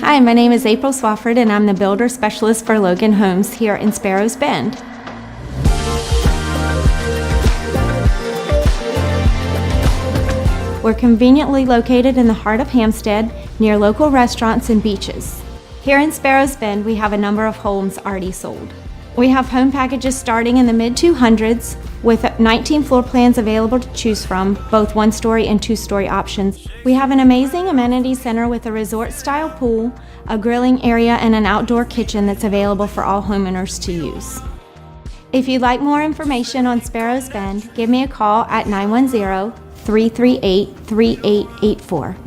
Hi, my name is April Swafford, and I'm the builder specialist for Logan Homes here in Sparrows Bend. We're conveniently located in the heart of Hampstead, near local restaurants and beaches. Here in Sparrows Bend, we have a number of homes already sold. We have home packages starting in the mid-200s with 19 floor plans available to choose from, both one-story and two-story options. We have an amazing amenity center with a resort-style pool, a grilling area, and an outdoor kitchen that's available for all homeowners to use. If you'd like more information on Sparrows Bend, give me a call at 910-338-3884.